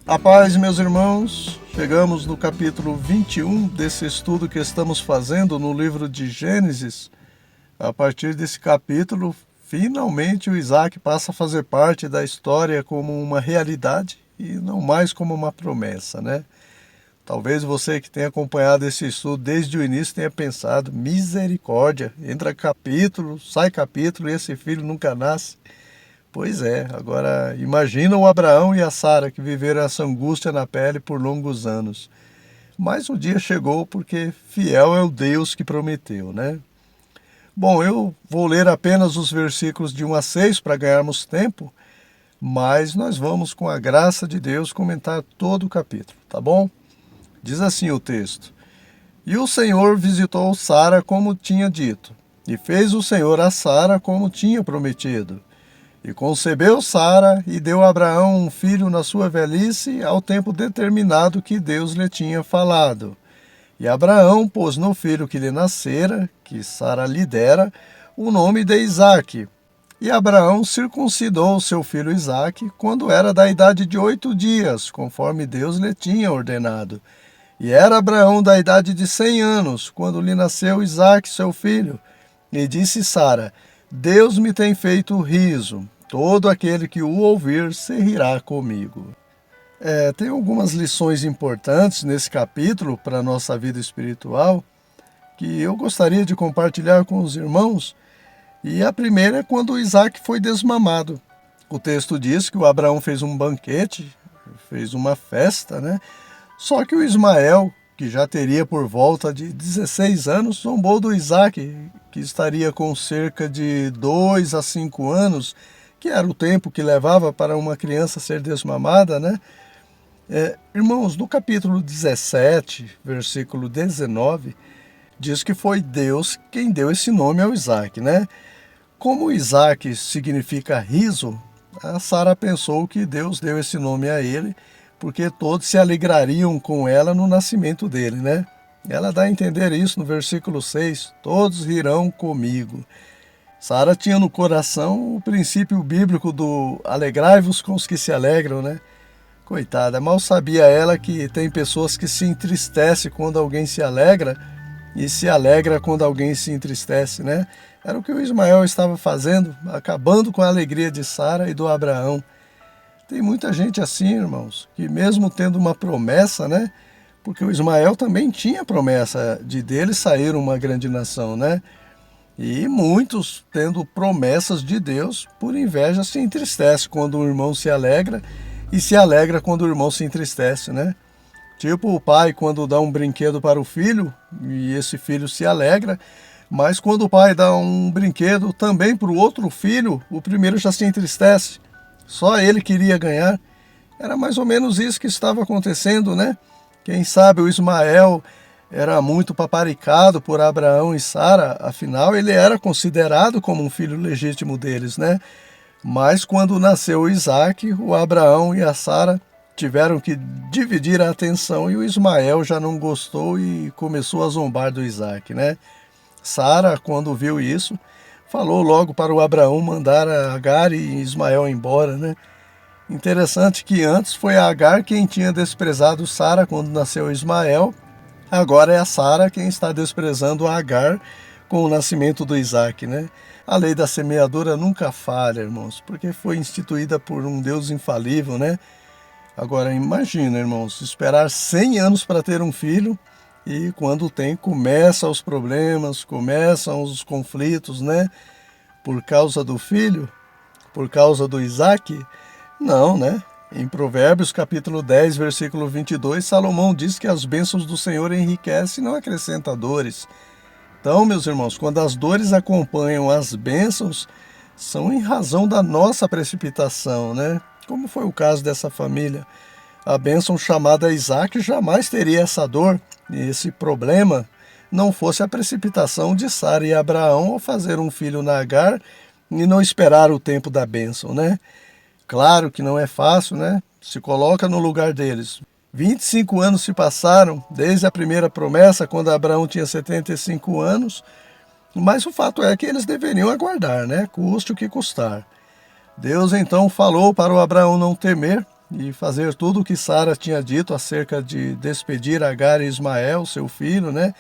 A paz, meus irmãos, chegamos no capítulo 21 desse estudo que estamos fazendo no livro de Gênesis. A partir desse capítulo, finalmente o Isaac passa a fazer parte da história como uma realidade e não mais como uma promessa, né? Talvez você que tenha acompanhado esse estudo desde o início tenha pensado, misericórdia, entra capítulo, sai capítulo e esse filho nunca nasce. Pois é, agora imagina o Abraão e a Sara que viveram essa angústia na pele por longos anos. Mas o dia chegou porque fiel é o Deus que prometeu, né? Bom, eu vou ler apenas os versículos de 1 a 6 para ganharmos tempo, mas nós vamos, com a graça de Deus, comentar todo o capítulo, tá bom? Diz assim o texto: E o Senhor visitou Sara como tinha dito, e fez o Senhor a Sara como tinha prometido. E concebeu Sara e deu a Abraão um filho na sua velhice, ao tempo determinado que Deus lhe tinha falado. E Abraão pôs no filho que lhe nascera, que Sara lhe dera, o nome de Isaque. E Abraão circuncidou seu filho Isaque quando era da idade de 8 dias, conforme Deus lhe tinha ordenado. E era Abraão da idade de 100 anos, quando lhe nasceu Isaque, seu filho. E disse Sara: Deus me tem feito riso, todo aquele que o ouvir se rirá comigo. Tem algumas lições importantes nesse capítulo para a nossa vida espiritual que eu gostaria de compartilhar com os irmãos. E a primeira é quando Isaac foi desmamado. O texto diz que o Abraão fez um banquete, fez uma festa, né? Só que o Ismael, que já teria por volta de 16 anos, zombou do Isaac, que estaria com cerca de 2 a 5 anos, que era o tempo que levava para uma criança ser desmamada, né? Irmãos, no capítulo 17, versículo 19, diz que foi Deus quem deu esse nome ao Isaac, né? Como Isaac significa riso, a Sara pensou que Deus deu esse nome a ele, porque todos se alegrariam com ela no nascimento dele, né? Ela dá a entender isso no versículo 6, todos rirão comigo. Sara tinha no coração o princípio bíblico do alegrai-vos com os que se alegram, né? Coitada, mal sabia ela que tem pessoas que se entristecem quando alguém se alegra e se alegra quando alguém se entristece, né? Era o que o Ismael estava fazendo, acabando com a alegria de Sara e do Abraão. Tem muita gente assim, irmãos, que mesmo tendo uma promessa, né? Porque o Ismael também tinha promessa de dele sair uma grande nação, né? E muitos, tendo promessas de Deus, por inveja se entristece quando o irmão se alegra e se alegra quando o irmão se entristece, né? Tipo o pai quando dá um brinquedo para o filho e esse filho se alegra, mas quando o pai dá um brinquedo também para o outro filho, o primeiro já se entristece. Só ele queria ganhar. Era mais ou menos isso que estava acontecendo, né? Quem sabe o Ismael era muito paparicado por Abraão e Sara, afinal ele era considerado como um filho legítimo deles, né? Mas quando nasceu o Isaac, o Abraão e a Sara tiveram que dividir a atenção e o Ismael já não gostou e começou a zombar do Isaac, né? Sara, quando viu isso, falou logo para o Abraão mandar a Agar e Ismael embora, né? Interessante que antes foi a Agar quem tinha desprezado Sara quando nasceu Ismael. Agora é a Sara quem está desprezando a Agar com o nascimento do Isaac, né? A lei da semeadura nunca falha, irmãos, porque foi instituída por um Deus infalível, né? Agora imagina, irmãos, esperar 100 anos para ter um filho e quando tem, começam os problemas, começam os conflitos, né? Por causa do filho, por causa do Isaac? Não, né? Em Provérbios capítulo 10, versículo 22, Salomão diz que as bênçãos do Senhor enriquecem e não acrescenta dores. Então, meus irmãos, quando as dores acompanham as bênçãos, são em razão da nossa precipitação, né? Como foi o caso dessa família. A bênção chamada Isaac jamais teria essa dor e esse problema não fosse a precipitação de Sara e Abraão ao fazer um filho na Agar e não esperar o tempo da bênção, né? Claro que não é fácil, né? Se coloca no lugar deles. 25 anos se passaram desde a primeira promessa, quando Abraão tinha 75 anos, mas o fato é que eles deveriam aguardar, né? Custe o que custar. Deus então falou para o Abraão não temer, e fazer tudo o que Sara tinha dito acerca de despedir Agar e Ismael, seu filho, né?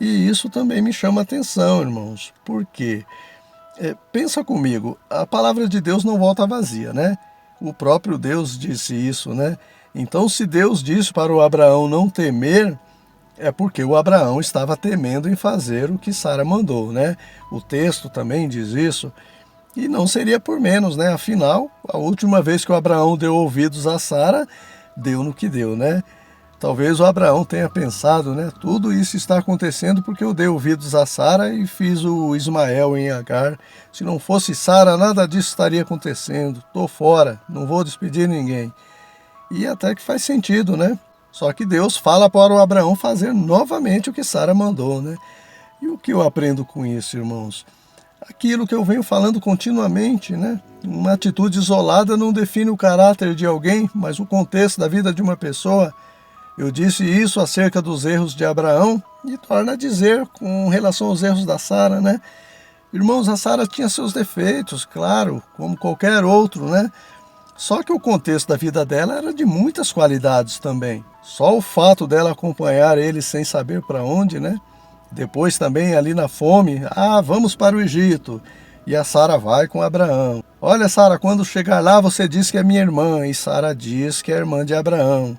E isso também me chama a atenção, irmãos. Por quê? Pensa comigo, a palavra de Deus não volta vazia, né? O próprio Deus disse isso, né? Então, se Deus disse para o Abraão não temer, é porque o Abraão estava temendo em fazer o que Sara mandou, né? O texto também diz isso. E não seria por menos, né? Afinal, a última vez que o Abraão deu ouvidos a Sara, deu no que deu, né? Talvez o Abraão tenha pensado, né? Tudo isso está acontecendo porque eu dei ouvidos a Sara e fiz o Ismael em Agar. Se não fosse Sara, nada disso estaria acontecendo. Estou fora, não vou despedir ninguém. E até que faz sentido, né? Só que Deus fala para o Abraão fazer novamente o que Sara mandou, né? E o que eu aprendo com isso, irmãos? Aquilo que eu venho falando continuamente, né? Uma atitude isolada não define o caráter de alguém, mas o contexto da vida de uma pessoa. Eu disse isso acerca dos erros de Abraão e torna a dizer com relação aos erros da Sara, né? Irmãos, a Sara tinha seus defeitos, claro, como qualquer outro, né? Só que o contexto da vida dela era de muitas qualidades também. Só o fato dela acompanhar ele sem saber para onde, né? Depois também ali na fome, vamos para o Egito. E a Sara vai com Abraão. Olha, Sara, quando chegar lá você diz que é minha irmã. E Sara diz que é irmã de Abraão.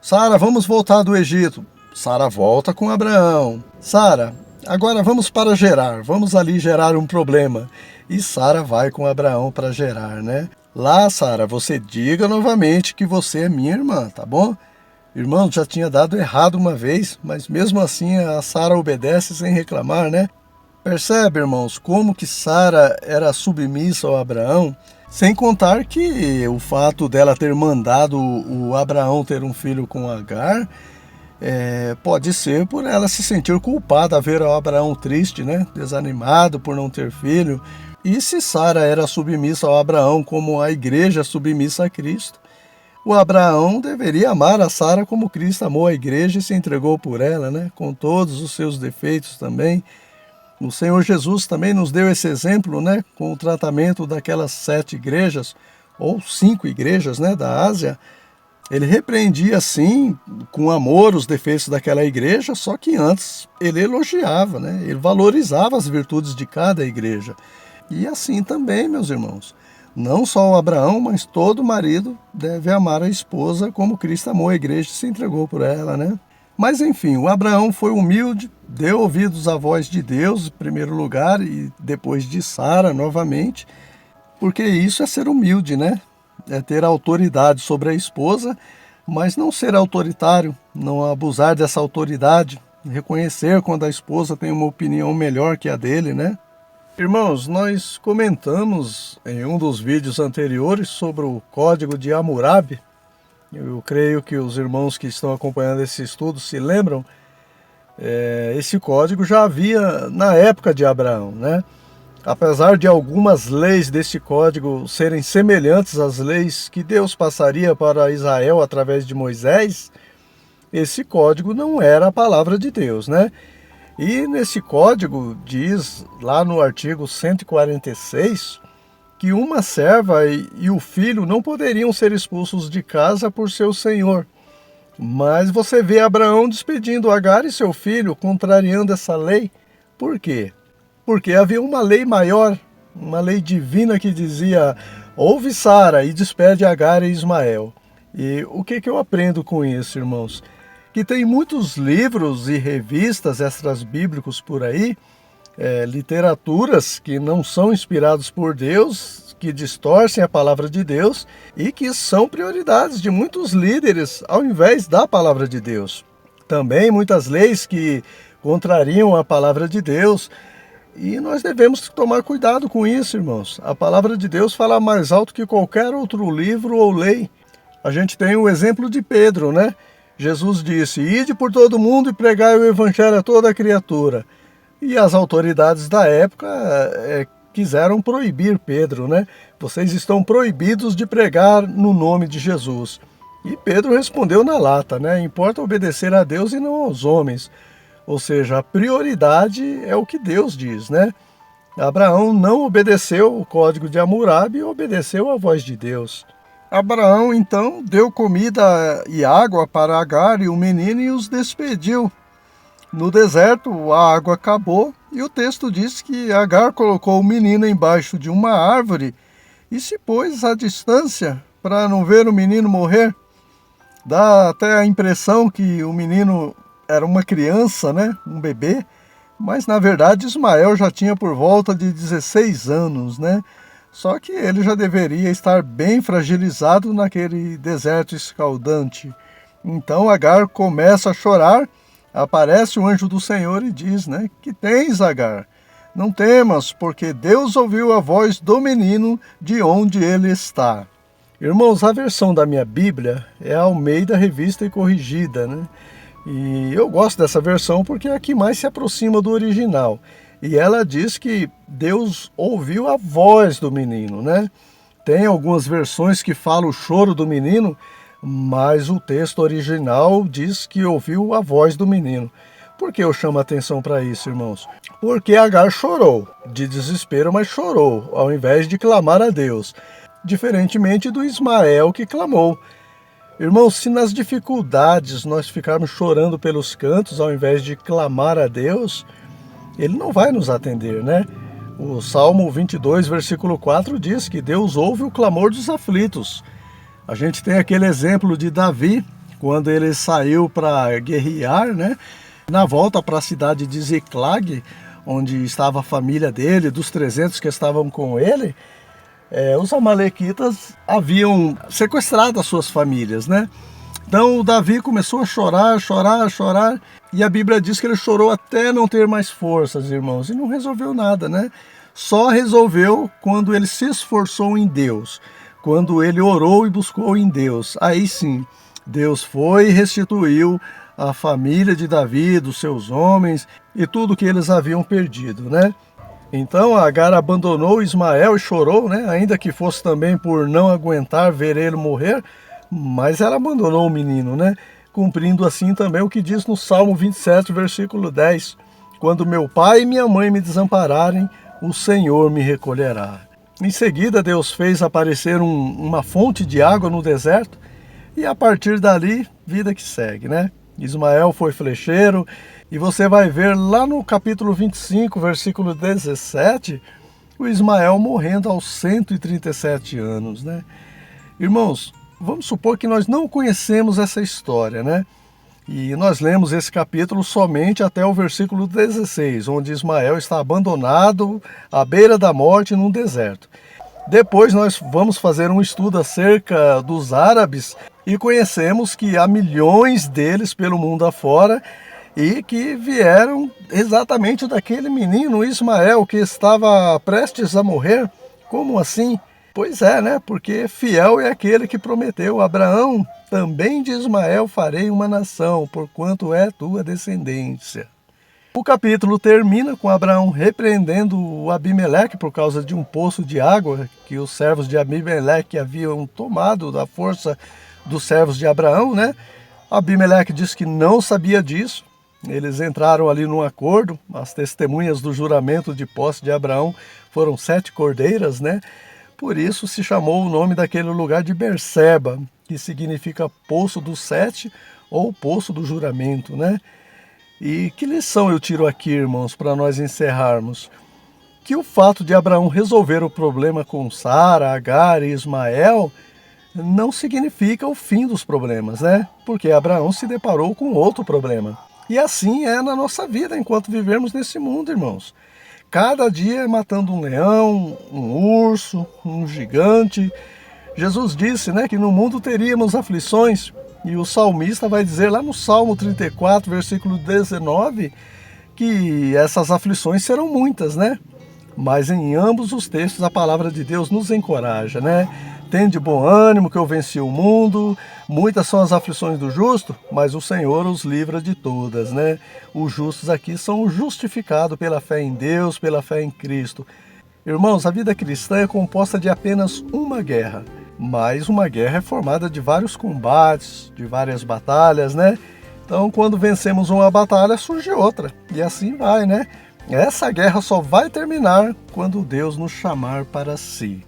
Sara, vamos voltar do Egito. Sara volta com Abraão. Sara, agora vamos para Gerar. Vamos ali gerar um problema. E Sara vai com Abraão para Gerar, né? Lá, Sara, você diga novamente que você é minha irmã, tá bom? Irmão, já tinha dado errado uma vez, mas mesmo assim a Sara obedece sem reclamar, né? Percebe, irmãos, como que Sara era submissa ao Abraão? Sem contar que o fato dela ter mandado o Abraão ter um filho com Agar, pode ser por ela se sentir culpada a ver o Abraão triste, né? Desanimado por não ter filho. E se Sara era submissa ao Abraão como a igreja submissa a Cristo, o Abraão deveria amar a Sara como Cristo amou a igreja e se entregou por ela, né? Com todos os seus defeitos também. O Senhor Jesus também nos deu esse exemplo, né? Com o tratamento daquelas 7 igrejas, ou 5 igrejas, né? Da Ásia. Ele repreendia, sim, com amor os defeitos daquela igreja, só que antes ele elogiava, né? Ele valorizava as virtudes de cada igreja. E assim também, meus irmãos. Não só o Abraão, mas todo marido deve amar a esposa como Cristo amou a igreja e se entregou por ela, né? Mas enfim, o Abraão foi humilde, deu ouvidos à voz de Deus em primeiro lugar e depois de Sara novamente, porque isso é ser humilde, né? É ter autoridade sobre a esposa, mas não ser autoritário, não abusar dessa autoridade, reconhecer quando a esposa tem uma opinião melhor que a dele, né? Irmãos, nós comentamos em um dos vídeos anteriores sobre o Código de Hammurabi. Eu creio que os irmãos que estão acompanhando esse estudo se lembram. Esse código já havia na época de Abraão, né? Apesar de algumas leis desse código serem semelhantes às leis que Deus passaria para Israel através de Moisés, esse código não era a palavra de Deus, né? E nesse código diz, lá no artigo 146, que uma serva e o filho não poderiam ser expulsos de casa por seu senhor. Mas você vê Abraão despedindo Agar e seu filho, contrariando essa lei. Por quê? Porque havia uma lei maior, uma lei divina que dizia: ouve Sara e despede Agar e Ismael. E o que eu aprendo com isso, irmãos? Que tem muitos livros e revistas extrabíblicos por aí, literaturas que não são inspirados por Deus, que distorcem a palavra de Deus e que são prioridades de muitos líderes ao invés da palavra de Deus. Também muitas leis que contrariam a palavra de Deus e nós devemos tomar cuidado com isso, irmãos. A palavra de Deus fala mais alto que qualquer outro livro ou lei. A gente tem o exemplo de Pedro, né? Jesus disse: ide por todo mundo e pregai o evangelho a toda criatura. E as autoridades da época quiseram proibir Pedro, né? Vocês estão proibidos de pregar no nome de Jesus. E Pedro respondeu na lata, né? Importa obedecer a Deus e não aos homens. Ou seja, a prioridade é o que Deus diz, né? Abraão não obedeceu o código de Hammurabi e obedeceu a voz de Deus. Abraão então deu comida e água para Agar e o menino e os despediu. No deserto a água acabou e o texto diz que Agar colocou o menino embaixo de uma árvore e se pôs à distância para não ver o menino morrer. Dá até a impressão que o menino era uma criança, né? Um bebê, mas na verdade Ismael já tinha por volta de 16 anos, né? Só que ele já deveria estar bem fragilizado naquele deserto escaldante. Então Agar começa a chorar, aparece o anjo do Senhor e diz, né? Que tens, Agar? Não temas, porque Deus ouviu a voz do menino de onde ele está. Irmãos, a versão da minha Bíblia é a Almeida Revista e Corrigida, né? E eu gosto dessa versão porque é a que mais se aproxima do original. E ela diz que Deus ouviu a voz do menino, né? Tem algumas versões que falam o choro do menino, mas o texto original diz que ouviu a voz do menino. Por que eu chamo a atenção para isso, irmãos? Porque Agar chorou, de desespero, mas chorou, ao invés de clamar a Deus. Diferentemente do Ismael que clamou. Irmãos, se nas dificuldades nós ficarmos chorando pelos cantos, ao invés de clamar a Deus, Ele não vai nos atender, né? O Salmo 22, versículo 4 diz que Deus ouve o clamor dos aflitos. A gente tem aquele exemplo de Davi, quando ele saiu para guerrear, né? Na volta para a cidade de Ziclag, onde estava a família dele, dos 300 que estavam com ele, os amalequitas haviam sequestrado as suas famílias, né? Então o Davi começou a chorar, chorar, chorar, e a Bíblia diz que ele chorou até não ter mais forças, irmãos, e não resolveu nada, né? Só resolveu quando ele se esforçou em Deus, quando ele orou e buscou em Deus. Aí sim, Deus foi e restituiu a família de Davi, dos seus homens e tudo que eles haviam perdido, né? Então Agar abandonou Ismael e chorou, né? Ainda que fosse também por não aguentar ver ele morrer, mas ela abandonou o menino, né? Cumprindo assim também o que diz no Salmo 27, versículo 10. Quando meu pai e minha mãe me desampararem, o Senhor me recolherá. Em seguida, Deus fez aparecer uma fonte de água no deserto e a partir dali, vida que segue, né? Ismael foi flecheiro e você vai ver lá no capítulo 25, versículo 17, o Ismael morrendo aos 137 anos, né? Irmãos, vamos supor que nós não conhecemos essa história, né? E nós lemos esse capítulo somente até o versículo 16, onde Ismael está abandonado à beira da morte num deserto. Depois nós vamos fazer um estudo acerca dos árabes e conhecemos que há milhões deles pelo mundo afora e que vieram exatamente daquele menino Ismael que estava prestes a morrer. Como assim? Pois é, né? Porque fiel é aquele que prometeu: Abraão, também de Ismael farei uma nação, porquanto é tua descendência. O capítulo termina com Abraão repreendendo o Abimeleque por causa de um poço de água que os servos de Abimeleque haviam tomado da força dos servos de Abraão, né? Abimeleque diz que não sabia disso. Eles entraram ali num acordo. As testemunhas do juramento de posse de Abraão foram 7 cordeiras, né? Por isso se chamou o nome daquele lugar de Berseba, que significa Poço dos 7 ou Poço do Juramento, né? E que lição eu tiro aqui, irmãos, para nós encerrarmos? Que o fato de Abraão resolver o problema com Sara, Agar e Ismael não significa o fim dos problemas, né? Porque Abraão se deparou com outro problema. E assim é na nossa vida enquanto vivemos nesse mundo, irmãos. Cada dia é matando um leão, um urso, um gigante. Jesus disse, né, que no mundo teríamos aflições. E o salmista vai dizer lá no Salmo 34, versículo 19, que essas aflições serão muitas, né? Mas em ambos os textos a palavra de Deus nos encoraja, né? Tende bom ânimo que eu venci o mundo, muitas são as aflições do justo, mas o Senhor os livra de todas, né? Os justos aqui são justificados pela fé em Deus, pela fé em Cristo. Irmãos, a vida cristã é composta de apenas uma guerra, mas uma guerra é formada de vários combates, de várias batalhas, né? Então, quando vencemos uma batalha, surge outra, e assim vai, né? Essa guerra só vai terminar quando Deus nos chamar para si.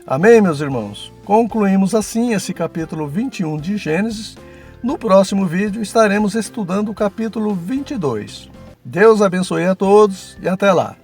Amém, meus irmãos? Concluímos assim esse capítulo 21 de Gênesis. No próximo vídeo estaremos estudando o capítulo 22. Deus abençoe a todos e até lá!